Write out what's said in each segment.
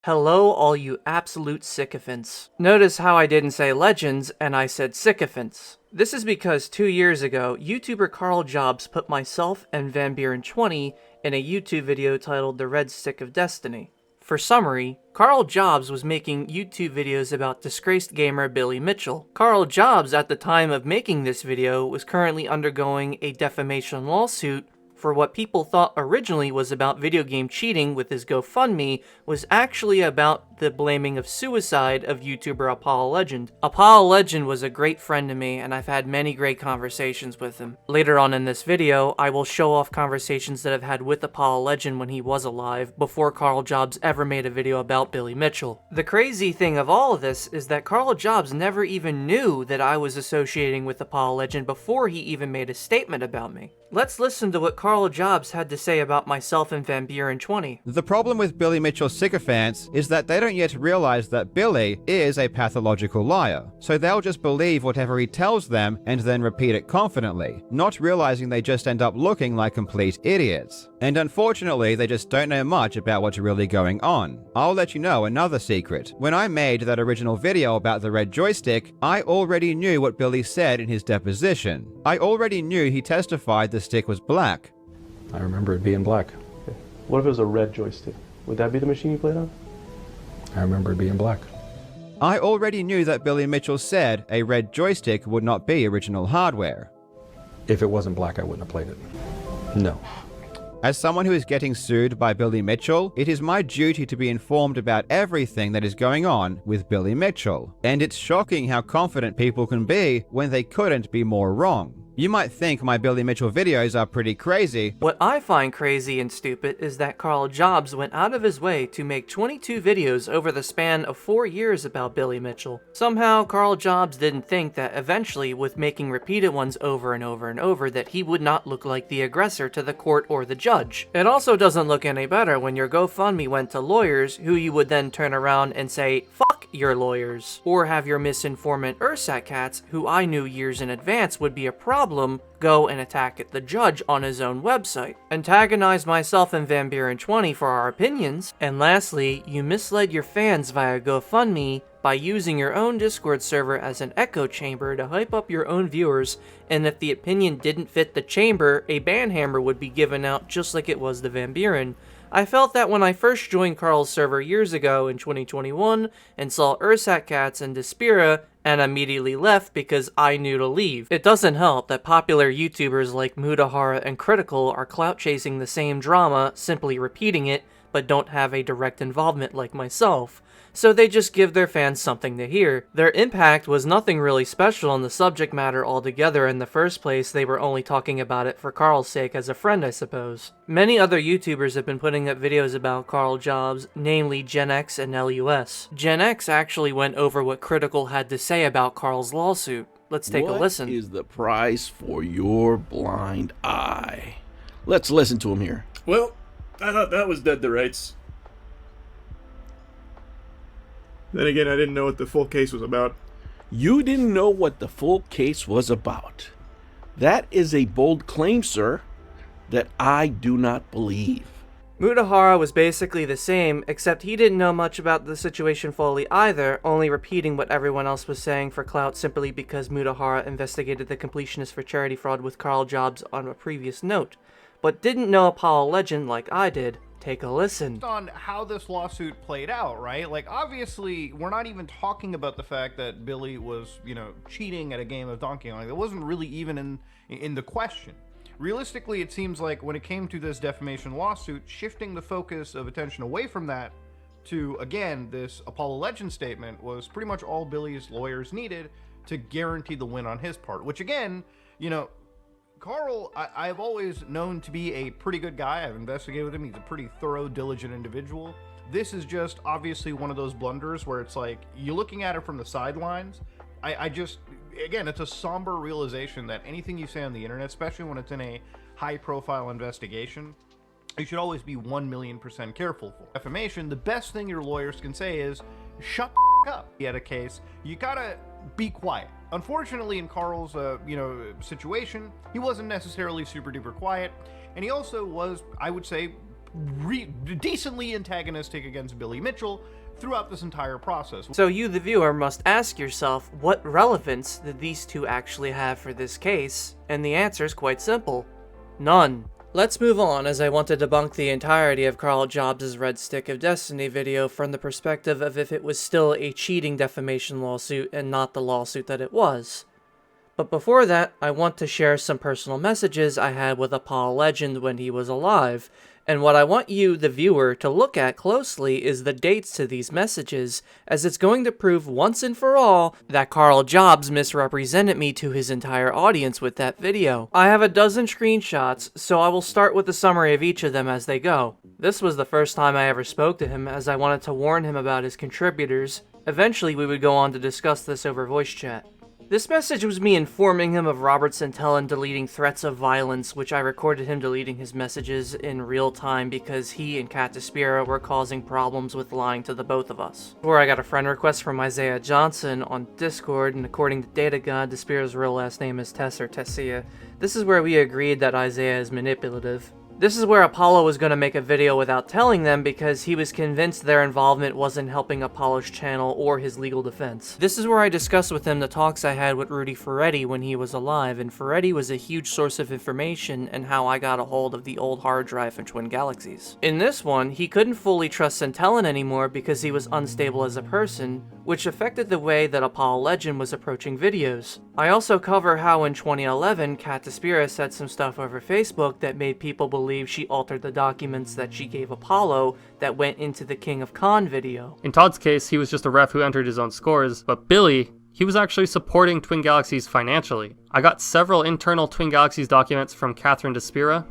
Hello, all you absolute sycophants. Notice how I didn't say legends and I said sycophants. This is because 2 years ago, YouTuber Karl Jobst put myself and Van Buren20 in a YouTube video titled The Red Stick of Destiny. For summary, Karl Jobst was making YouTube videos about disgraced gamer Billy Mitchell. Karl Jobst, at the time of making this video, was currently undergoing a defamation lawsuit for what people thought originally was about video game cheating with his GoFundMe was actually about the blaming of suicide of YouTuber Apollo Legend. Apollo Legend was a great friend to me, and I've had many great conversations with him. Later on in this video, I will show off conversations that I've had with Apollo Legend when he was alive, before Karl Jobst ever made a video about Billy Mitchell. The crazy thing of all of this is that Karl Jobst never even knew that I was associating with Apollo Legend before he even made a statement about me. Let's listen to what Karl Jobst had to say about myself and Van Buren20. The problem with Billy Mitchell's sycophants is that they don't yet realize that Billy is a pathological liar, so they'll just believe whatever he tells them and then repeat it confidently, not realizing they just end up looking like complete idiots. And unfortunately, they just don't know much about what's really going on. I'll let you know another secret. When I made that original video about the red joystick, I already knew what Billy said in his deposition. I already knew he testified the stick was black. I remember it being black. Okay. What if it was a red joystick? Would that be the machine you played on? I remember it being black. I already knew that Billy Mitchell said a red joystick would not be original hardware. If it wasn't black, I wouldn't have played it. No. As someone who is getting sued by Billy Mitchell, it is my duty to be informed about everything that is going on with Billy Mitchell. And it's shocking how confident people can be when they couldn't be more wrong. You might think my Billy Mitchell videos are pretty crazy. What I find crazy and stupid is that Karl Jobst went out of his way to make 22 videos over the span of 4 years about Billy Mitchell. Somehow, Karl Jobst didn't think that eventually, with making repeated ones over and over and over, that he would not look like the aggressor to the court or the judge. It also doesn't look any better when your GoFundMe went to lawyers, who you would then turn around and say, "Fuck your lawyers," or have your misinformant Ursat cats, who I knew years in advance would be a problem, go and attack the judge on his own website, antagonize myself and Van Buren20 for our opinions, and lastly, you misled your fans via GoFundMe by using your own Discord server as an echo chamber to hype up your own viewers, and if the opinion didn't fit the chamber, a banhammer would be given out just like it was the Van Buren. I felt that when I first joined Karl's server years ago in 2021 and saw Ursat Cats and Despera, and immediately left because I knew to leave. It doesn't help that popular YouTubers like Mudahara and Critical are clout chasing the same drama, simply repeating it, but don't have a direct involvement like myself. So they just give their fans something to hear. Their impact was nothing really special on the subject matter altogether in the first place. They were only talking about it for Karl's sake as a friend, I suppose. Many other YouTubers have been putting up videos about Karl Jobst, namely Gen X and LUS. Gen X actually went over what Critical had to say about Karl's lawsuit. Let's take a listen. What is the price for your blind eye? Let's listen to him here. Well, I thought that was dead to rights. Then again, I didn't know what the full case was about. You didn't know what the full case was about. That is a bold claim, sir, that I do not believe. Mudahara was basically the same, except he didn't know much about the situation fully either, only repeating what everyone else was saying for clout simply because Mudahara investigated the completionist for charity fraud with Karl Jobst on a previous note, but didn't know Apollo Legend like I did. Take a listen. On how this lawsuit played out, right? Like, obviously, we're not even talking about the fact that Billy was, cheating at a game of Donkey Kong. That wasn't really even in the question. Realistically, it seems like when it came to this defamation lawsuit, shifting the focus of attention away from that to, again, this Apollo Legend statement was pretty much all Billy's lawyers needed to guarantee the win on his part, which again, Karl, I've always known to be a pretty good guy. I've investigated with him. He's a pretty thorough, diligent individual. This is just obviously one of those blunders where it's like, you're looking at it from the sidelines. Again, it's a somber realization that anything you say on the internet, especially when it's in a high-profile investigation, you should always be 1,000,000% careful for. Defamation, the best thing your lawyers can say is, shut the up. He had a case. You gotta be quiet. Unfortunately, in Karl's, situation, he wasn't necessarily super duper quiet, and he also was, I would say, decently antagonistic against Billy Mitchell throughout this entire process. So you, the viewer, must ask yourself, what relevance did these two actually have for this case? And the answer is quite simple. None. Let's move on, as I want to debunk the entirety of Karl Jobs' Red Stick of Destiny video from the perspective of if it was still a cheating defamation lawsuit and not the lawsuit that it was. But before that, I want to share some personal messages I had with Apollo Legend when he was alive, and what I want you, the viewer, to look at closely is the dates to these messages, as it's going to prove once and for all that Karl Jobs misrepresented me to his entire audience with that video. I have a dozen screenshots, so I will start with a summary of each of them as they go. This was the first time I ever spoke to him, as I wanted to warn him about his contributors. Eventually, we would go on to discuss this over voice chat. This message was me informing him of Robert Centellin deleting threats of violence, which I recorded him deleting his messages in real time because he and Kat Despira were causing problems with lying to the both of us. Where I got a friend request from Isaiah Johnson on Discord, and according to DataGod, Despira's real last name is Tess or Tessia. This is where we agreed that Isaiah is manipulative. This is where Apollo was going to make a video without telling them because he was convinced their involvement wasn't helping Apollo's channel or his legal defense. This is where I discussed with him the talks I had with Rudy Ferretti when he was alive, and Ferretti was a huge source of information and how I got a hold of the old hard drive from Twin Galaxies. In this one, he couldn't fully trust Centellin anymore because he was unstable as a person, which affected the way that Apollo Legend was approaching videos. I also cover how in 2011, Kat Despira said some stuff over Facebook that made people believe she altered the documents that she gave Apollo that went into the King of Con video. In Todd's case, he was just a ref who entered his own scores, but Billy, he was actually supporting Twin Galaxies financially. I got several internal Twin Galaxies documents from Catherine Despira.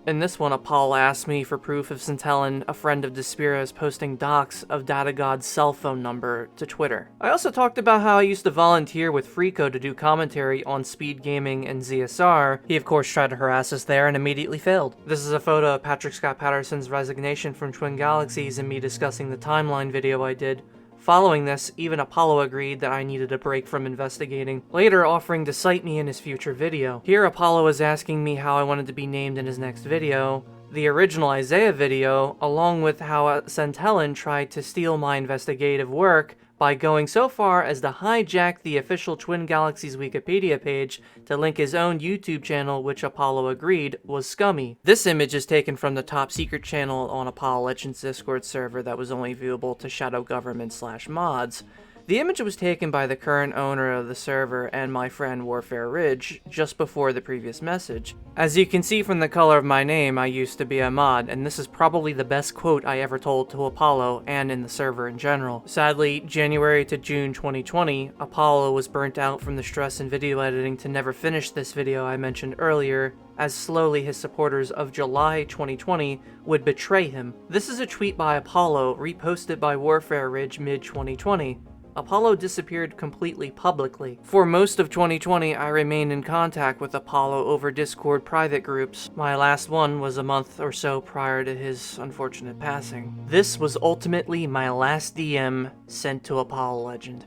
In this one, Apollo asked me for proof of Centellin, a friend of Despira's, posting docs of DataGod's cell phone number to Twitter. I also talked about how I used to volunteer with Freako to do commentary on Speed Gaming and ZSR. He of course tried to harass us there and immediately failed. This is a photo of Patrick Scott Patterson's resignation from Twin Galaxies and me discussing the timeline video I did. Following this, even Apollo agreed that I needed a break from investigating, later offering to cite me in his future video. Here Apollo is asking me how I wanted to be named in his next video, the original Isaiah video, along with how Centellin tried to steal my investigative work by going so far as to hijack the official Twin Galaxies Wikipedia page to link his own YouTube channel, which Apollo agreed was scummy. This image is taken from the top secret channel on Apollo Legends Discord server that was only viewable to shadow government/mods. The image was taken by the current owner of the server and my friend Warfare Ridge just before the previous message. As you can see from the color of my name, I used to be a mod, and this is probably the best quote I ever told to Apollo and in the server in general. Sadly, January to June 2020, Apollo was burnt out from the stress in video editing to never finish this video I mentioned earlier, as slowly his supporters of July 2020 would betray him. This is a tweet by Apollo reposted by Warfare Ridge mid-2020. Apollo disappeared completely publicly. For most of 2020, I remained in contact with Apollo over Discord private groups. My last one was a month or so prior to his unfortunate passing. This was ultimately my last DM sent to Apollo Legend.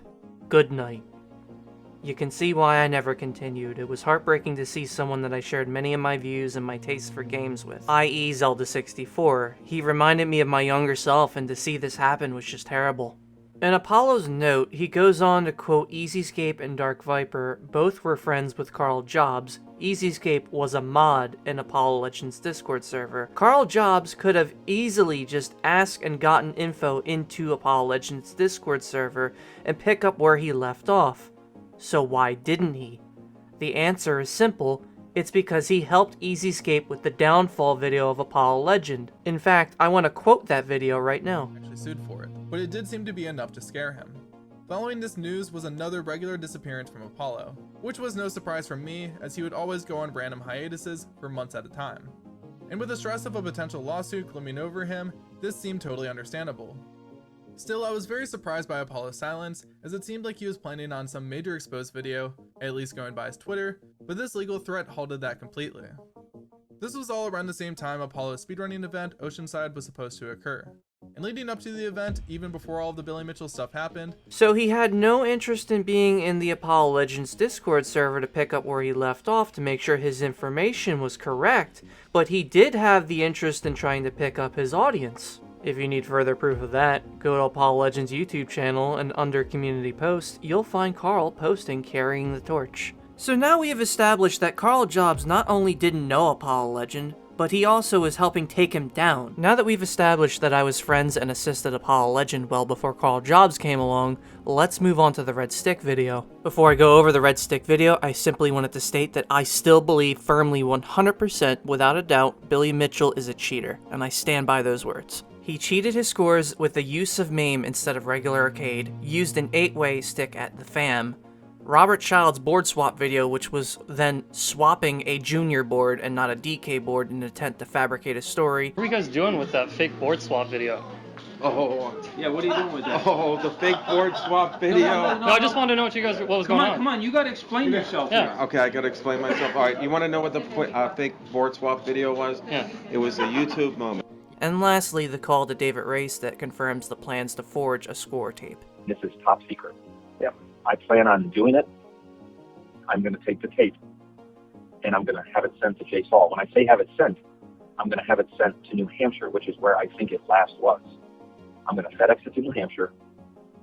Good night. You can see why I never continued. It was heartbreaking to see someone that I shared many of my views and my tastes for games with, i.e. Zelda 64. He reminded me of my younger self, and to see this happen was just terrible. In Apollo's note, he goes on to quote Ezscape and Dark Viper. Both were friends with Karl Jobs. Ezscape was a mod in Apollo Legends Discord server. Karl Jobs could have easily just asked and gotten info into Apollo Legends Discord server and pick up where he left off. So why didn't he? The answer is simple. It's because he helped Ezscape with the downfall video of Apollo Legend. In fact, I want to quote that video right now. Actually sued for it, but it did seem to be enough to scare him. Following this news was another regular disappearance from Apollo, which was no surprise for me, as he would always go on random hiatuses for months at a time. And with the stress of a potential lawsuit glooming over him, this seemed totally understandable. Still, I was very surprised by Apollo's silence, as it seemed like he was planning on some major exposed video, at least going by his Twitter, but this legal threat halted that completely. This was all around the same time Apollo's speedrunning event Oceanside was supposed to occur. And leading up to the event, even before all of the Billy Mitchell stuff happened, So he had no interest in being in the Apollo Legends Discord server to pick up where he left off to make sure his information was correct, but he did have the interest in trying to pick up his audience. If you need further proof of that, go to Apollo Legends YouTube channel and under community posts, you'll find Karl posting Carrying the Torch. So now we have established that Karl Jobst not only didn't know Apollo Legend, but he also is helping take him down. Now that we've established that I was friends and assisted Apollo Legend well before Karl Jobst came along, let's move on to the Red Stick video. Before I go over the Red Stick video, I simply wanted to state that I still believe firmly 100% without a doubt Billy Mitchell is a cheater, and I stand by those words. He cheated his scores with the use of MAME instead of regular arcade, used an 8-way stick at the FAM, Robert Child's board swap video, which was then swapping a junior board and not a DK board in an attempt to fabricate a story. What are you guys doing with that fake board swap video? Oh, yeah, what are you doing with that? Oh, the fake board swap video. No, I just wanted to know what was going on. Come on, you gotta explain yourself. Yeah. Here. Okay, I gotta explain myself. All right, you wanna know what the fake board swap video was? Yeah. It was a YouTube moment. And lastly, the call to David Race that confirms the plans to forge a score tape. This is top secret. Yep. I plan on doing it. I'm going to take the tape, and I'm going to have it sent to Jace Hall. When I say have it sent, I'm going to have it sent to New Hampshire, which is where I think it last was. I'm going to FedEx it to New Hampshire,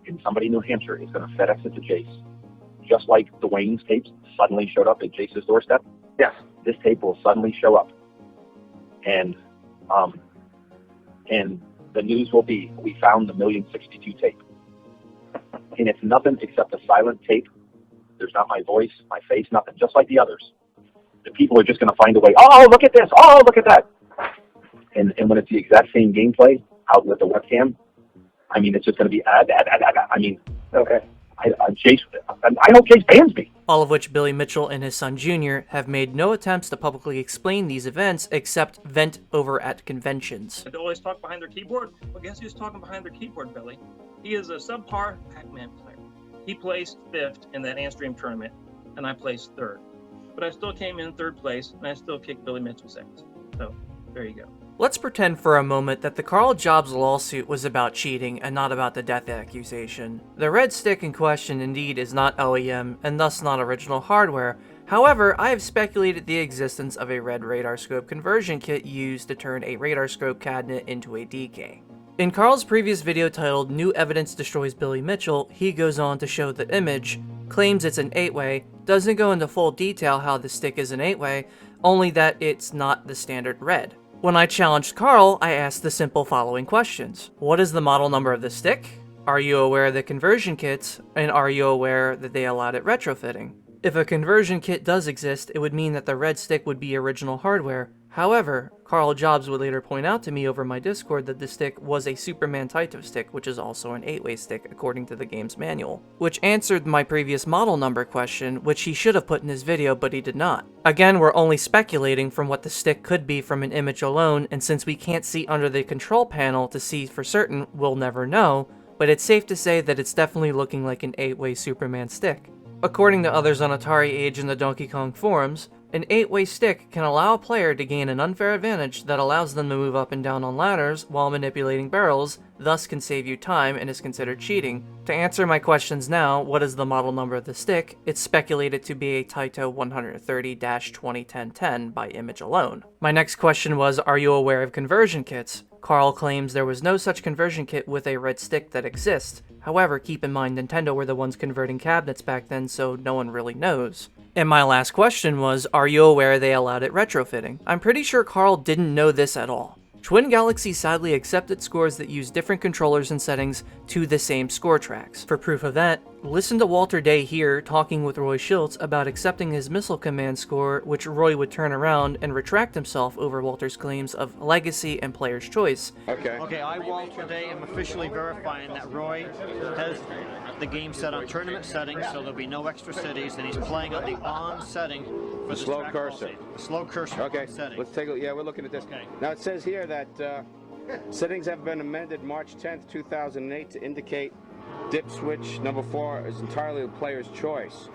and somebody in New Hampshire is going to FedEx it to Jace. Just like Dwayne's tapes suddenly showed up at Jace's doorstep, yes, this tape will suddenly show up. And the news will be, we found the 1,000,062 tape. And it's nothing except a silent tape. There's not my voice, my face, nothing, just like the others. The people are just going to find a way, oh, look at this, oh, look at that. And when it's the exact same gameplay out with the webcam, I mean, it's just going to be, I mean, okay. I hope Jace bans me. All of which Billy Mitchell and his son Junior have made no attempts to publicly explain these events except vent over at conventions. They always talk behind their keyboard. Well, guess who's talking behind their keyboard, Billy? He is a subpar Pac-Man player. He placed 5th in that Antstream tournament, and I placed 3rd. But I still came in 3rd place, and I still kicked Billy Mitchell's ass. So, there you go. Let's pretend for a moment that the Karl Jobst lawsuit was about cheating and not about the death accusation. The red stick in question indeed is not OEM, and thus not original hardware. However, I have speculated the existence of a red radar scope conversion kit used to turn a radar scope cabinet into a DK. In Karl's previous video titled New Evidence Destroys Billy Mitchell, he goes on to show the image, claims it's an 8-way, doesn't go into full detail how the stick is an 8-way, only that it's not the standard red. When I challenged Karl, I asked the simple following questions. What is the model number of the stick? Are you aware of the conversion kits? And are you aware that they allowed it retrofitting? If a conversion kit does exist, it would mean that the red stick would be original hardware. However, Karl Jobst would later point out to me over my Discord that the stick was a Superman Taito stick, which is also an 8-way stick according to the game's manual, which answered my previous model number question, which he should have put in his video, but he did not. Again, we're only speculating from what the stick could be from an image alone, and since we can't see under the control panel to see for certain, we'll never know, but it's safe to say that it's definitely looking like an 8-way Superman stick. According to others on Atari Age and the Donkey Kong forums, an 8-way stick can allow a player to gain an unfair advantage that allows them to move up and down on ladders while manipulating barrels, thus can save you time and is considered cheating. To answer my questions now, what is the model number of the stick? It's speculated to be a Taito 130-201010 by image alone. My next question was, are you aware of conversion kits? Karl claims there was no such conversion kit with a red stick that exists. However, keep in mind Nintendo were the ones converting cabinets back then, so no one really knows. And my last question was, are you aware they allowed it retrofitting? I'm pretty sure Karl didn't know this at all. Twin Galaxies sadly accepted scores that use different controllers and settings to the same score tracks. For proof of that, listen to Walter Day here talking with Roy Schultz about accepting his missile command score, which Roy would turn around and retract himself over Walter's claims of legacy and player's choice. Okay, I, Walter Day, am officially verifying that Roy has the game set on tournament settings, so there'll be no extra cities, and he's playing on the on setting for the slow cursor. The slow cursor. Okay, setting. let's take a, yeah, we're looking at this. Okay. Now it says here that settings have been amended March 10th, 2008 to indicate dip switch number 4 is entirely the player's choice.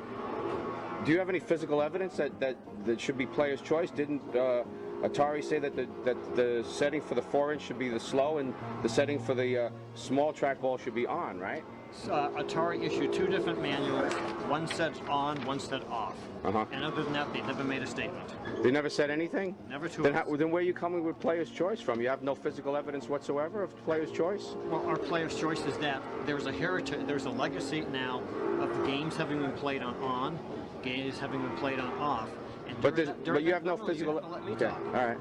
Do you have any physical evidence that should be player's choice? Didn't Atari say that the setting for the 4-inch should be the slow, and the setting for the small trackball should be on, right? Atari issued 2 different manuals. One said on, one said off. And other than that, they never made a statement. They never said anything? Never to then, us. Then where are you coming with player's choice from? You have no physical evidence whatsoever of player's choice? Well, our player's choice is that there's a heritage, there's a legacy now of games having been played on, games having been played on off. And But you have no physical... Okay, all right.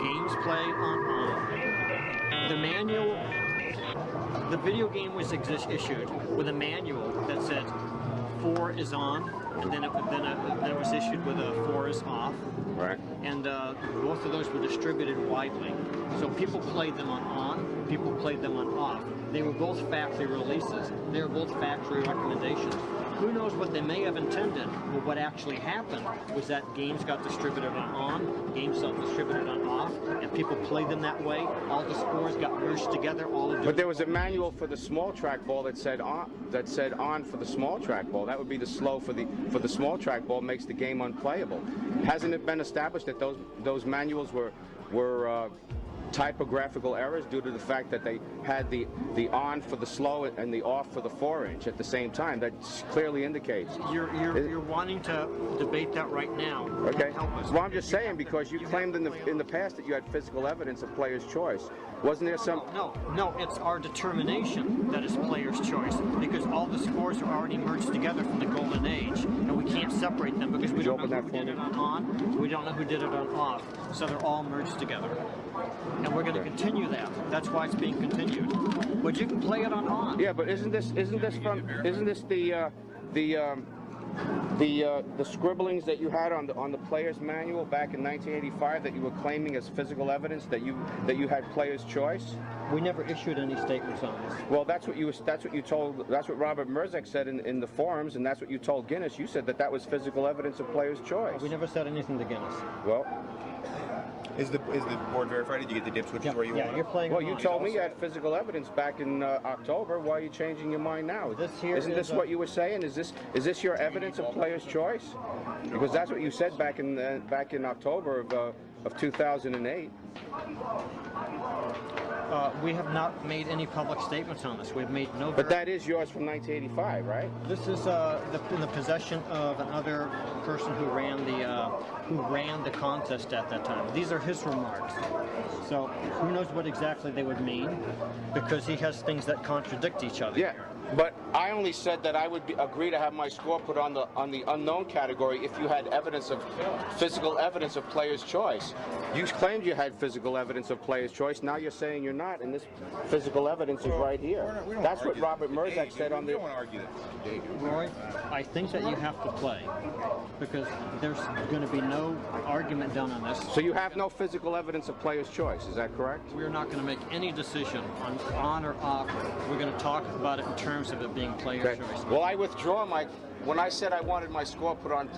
Games played on. The manual... The video game was issued with a manual that said 4 is on, and then it was issued with a 4 is off. Right. And both of those were distributed widely. So people played them on, people played them on off. They were both factory releases. They were both factory recommendations. Who knows what they may have intended, but what actually happened was that games got distributed on, games got distributed on off, and people played them that way. All the scores got merged together. But there was a manual for the small trackball that said on for the small trackball. That would be the slow for the small trackball, makes the game unplayable. Hasn't it been established that those manuals were typographical errors due to the fact that they had the on for the slow and the off for the 4-inch at the same time? That clearly indicates. You're wanting to debate that right now. Okay. Well, I'm just saying, because you claimed in the past that you had physical evidence of player's choice. Wasn't there some... No, it's our determination that is player's choice, because all the scores are already merged together from the golden age, and we can't separate them because we don't know who did it on, we don't know who did it on off, so they're all merged together. And we're going to continue that. That's why it's being continued. But you can play it on. Yeah, but isn't this the scribblings that you had on the player's manual back in 1985 that you were claiming as physical evidence that you had player's choice? We never issued any statements on this. Well, that's what Robert Merzek said in the forums, and that's what you told Guinness. You said that was physical evidence of player's choice. We never said anything to Guinness. Well, is the board verified? Did you get the dip switches where you want? You're playing. Well, you told me you had physical evidence back in October. Why are you changing your mind now? Isn't this what you were saying? Is this your evidence of player's choice? Because that's what you said back in October of 2008. We have not made any public statements on this. We've made no. But that is yours from 1985, right? This is in the possession of another person who ran the contest at that time. These are his remarks. So who knows what exactly they would mean, because he has things that contradict each other. Yeah. But I only said that I would agree to have my score put on the unknown category if you had physical evidence of player's choice. You claimed you had physical evidence of player's choice. Now you're saying you're not, and this physical evidence is right here. That's what Robert Merzek said on the... We don't want to argue that. Roy, I think that you have to play, because there's going to be no argument done on this. So you have no physical evidence of player's choice, is that correct? We're not going to make any decision on or off. We're going to talk about it in terms of it being player's choice. Well, I withdraw when I said I wanted my score put on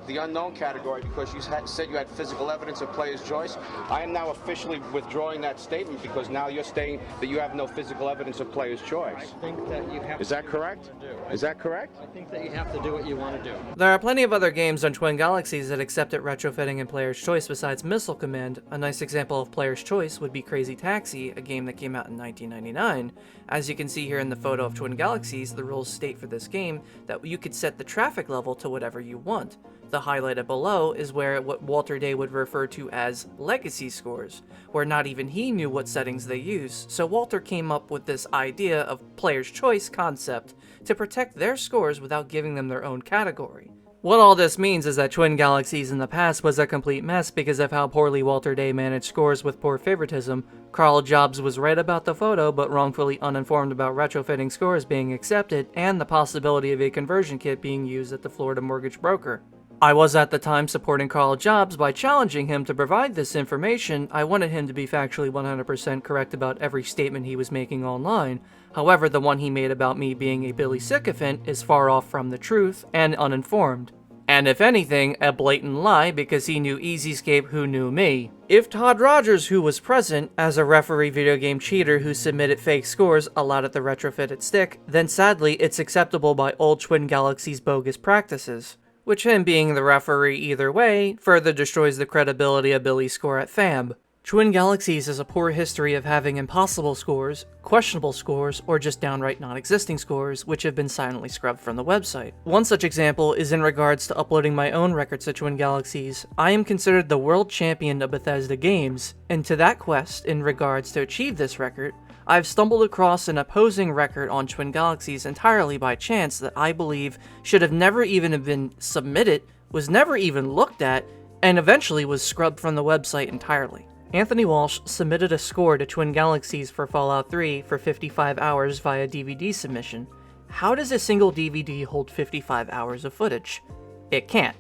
the unknown category because you said you had physical evidence of player's choice, I am now officially withdrawing that statement because now you're saying that you have no physical evidence of player's choice. I think that you have. Is that correct? Is that correct? I think that you have to do what you want to do. There are plenty of other games on Twin Galaxies that accepted retrofitting and player's choice besides Missile Command. A nice example of player's choice would be Crazy Taxi, a game that came out in 1999. As you can see here in the photo of Twin Galaxies, the rules state for this game that you could set the traffic level to whatever you want. The highlighted below is where what Walter Day would refer to as legacy scores, where not even he knew what settings they use, so Walter came up with this idea of player's choice concept to protect their scores without giving them their own category. What all this means is that Twin Galaxies in the past was a complete mess because of how poorly Walter Day managed scores with poor favoritism. Karl Jobst was right about the photo, but wrongfully uninformed about retrofitting scores being accepted and the possibility of a conversion kit being used at the Florida mortgage broker. I was at the time supporting Karl Jobst by challenging him to provide this information. I wanted him to be factually 100% correct about every statement he was making online. However, the one he made about me being a Billy Sycophant is far off from the truth and uninformed. And if anything, a blatant lie because he knew Ezscape who knew me. If Todd Rogers, who was present as a referee video game cheater who submitted fake scores, allowed it the retrofitted stick, then sadly it's acceptable by old Twin Galaxies bogus practices. which him being the referee either way further destroys the credibility of Billy's score at FAM. Twin Galaxies has a poor history of having impossible scores, questionable scores, or just downright non-existing scores, which have been silently scrubbed from the website. One such example is in regards to uploading my own records to Twin Galaxies. I am considered the world champion of Bethesda games, and to that quest, in regards to achieve this record, I've stumbled across an opposing record on Twin Galaxies entirely by chance that I believe should have never even been submitted, was never even looked at, and eventually was scrubbed from the website entirely. Anthony Walsh submitted a score to Twin Galaxies for Fallout 3 for 55 hours via DVD submission. How does a single DVD hold 55 hours of footage? It can't.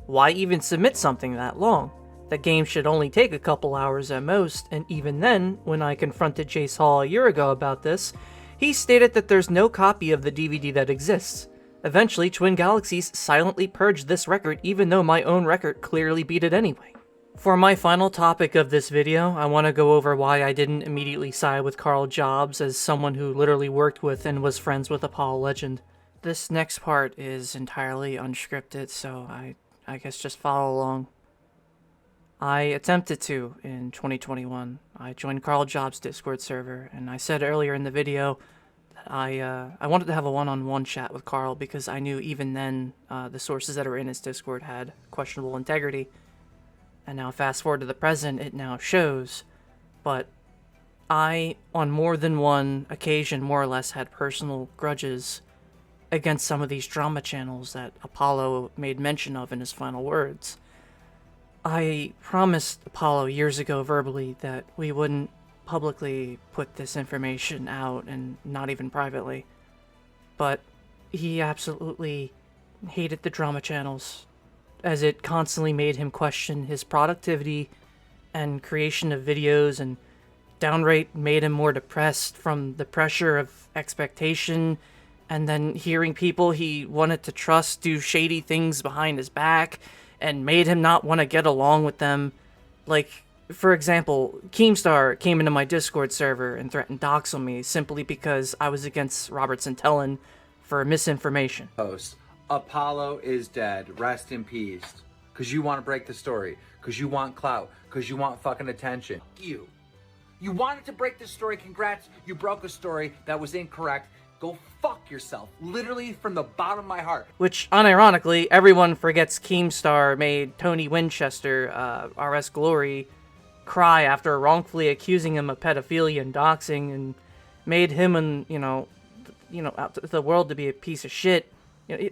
Why even submit something that long? The game should only take a couple hours at most, and even then, when I confronted Jace Hall a year ago about this, he stated that there's no copy of the DVD that exists. Eventually, Twin Galaxies silently purged this record even though my own record clearly beat it anyway. For my final topic of this video, I want to go over why I didn't immediately side with Karl Jobst as someone who literally worked with and was friends with Apollo Legend. This next part is entirely unscripted, so I guess just follow along. I attempted to in 2021. I joined Karl Jobst's Discord server, and I said earlier in the video that I wanted to have a one-on-one chat with Karl because I knew even then the sources that are in his Discord had questionable integrity. And now fast forward to the present, it now shows. But I, on more than one occasion, more or less had personal grudges against some of these drama channels that Apollo made mention of in his final words. I promised Apollo years ago verbally that we wouldn't publicly put this information out, and not even privately. But he absolutely hated the drama channels, as it constantly made him question his productivity and creation of videos, and downright made him more depressed from the pressure of expectation, and then hearing people he wanted to trust do shady things behind his back, and made him not want to get along with them. Like, for example, Keemstar came into my Discord server and threatened dox on me simply because I was against Robert Centellin for misinformation. Post. Apollo is dead. Rest in peace. Because you want to break the story. Because you want clout. Because you want fucking attention. You. You wanted to break the story. Congrats. You broke a story that was incorrect. Go fuck yourself. Literally from the bottom of my heart. Which, unironically, everyone forgets Keemstar made Tony Winchester, RS Glory, cry after wrongfully accusing him of pedophilia and doxing, and made him and, out the world to be a piece of shit. You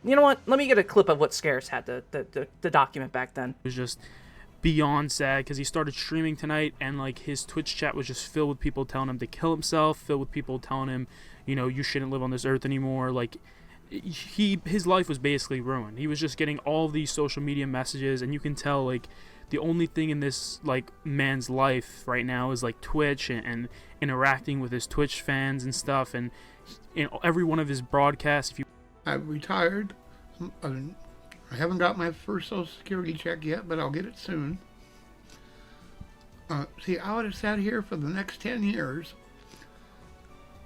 know what? Let me get a clip of what Scares had to document back then. It was just beyond sad because he started streaming tonight, and like his Twitch chat was just filled with people telling him to kill himself, filled with people telling him, you shouldn't live on this earth anymore. Like his life was basically ruined. He was just getting all of these social media messages, and you can tell like the only thing in this like man's life right now is like Twitch and interacting with his Twitch fans and stuff, and every one of his broadcasts. If you I've retired. I haven't got my first Social Security check yet, but I'll get it soon. See, I would have sat here for the next 10 years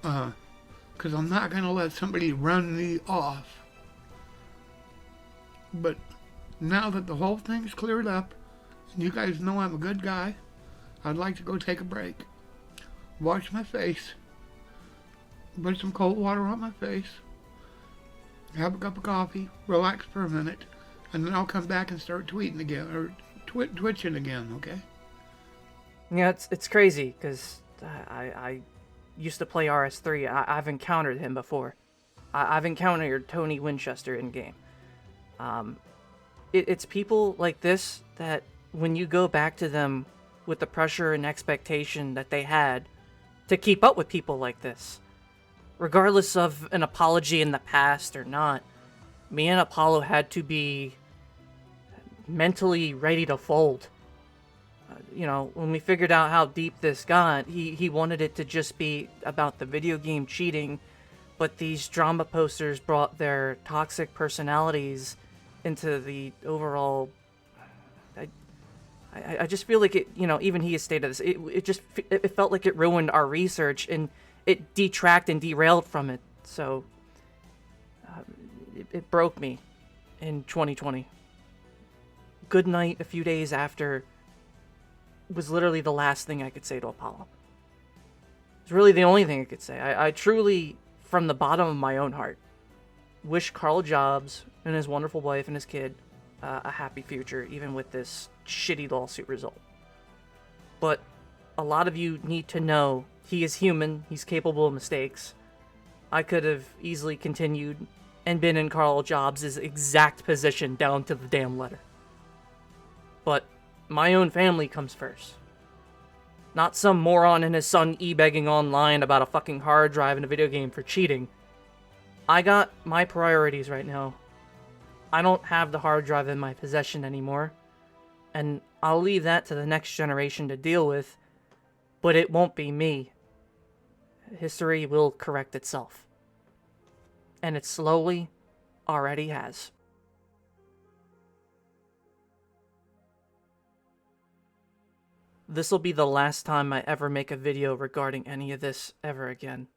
because I'm not going to let somebody run me off. But now that the whole thing's cleared up, and you guys know I'm a good guy, I'd like to go take a break. Wash my face. Put some cold water on my face. Have a cup of coffee, relax for a minute, and then I'll come back and start tweeting again, or twitching again, okay? Yeah, it's crazy, because I used to play RS3. I've encountered him before. I've encountered Tony Winchester in-game. It's people like this that, when you go back to them with the pressure and expectation that they had to keep up with people like this, regardless of an apology in the past or not, me and Apollo had to be mentally ready to fold. When we figured out how deep this got, he wanted it to just be about the video game cheating, but these drama posters brought their toxic personalities into the overall... I just feel like it, even he has stated this, it felt like it ruined our research, and it detracted and derailed from it, so it broke me in 2020. Good night a few days after was literally the last thing I could say to Apollo. It's really the only thing I could say. I truly, from the bottom of my own heart, wish Karl Jobs and his wonderful wife and his kid a happy future, even with this shitty lawsuit result. But a lot of you need to know he is human, he's capable of mistakes. I could have easily continued and been in Karl Jobs' exact position down to the damn letter. But my own family comes first. Not some moron and his son e-begging online about a fucking hard drive in a video game for cheating. I got my priorities right now. I don't have the hard drive in my possession anymore, and I'll leave that to the next generation to deal with, but it won't be me. History will correct itself. And it slowly already has. This'll be the last time I ever make a video regarding any of this ever again.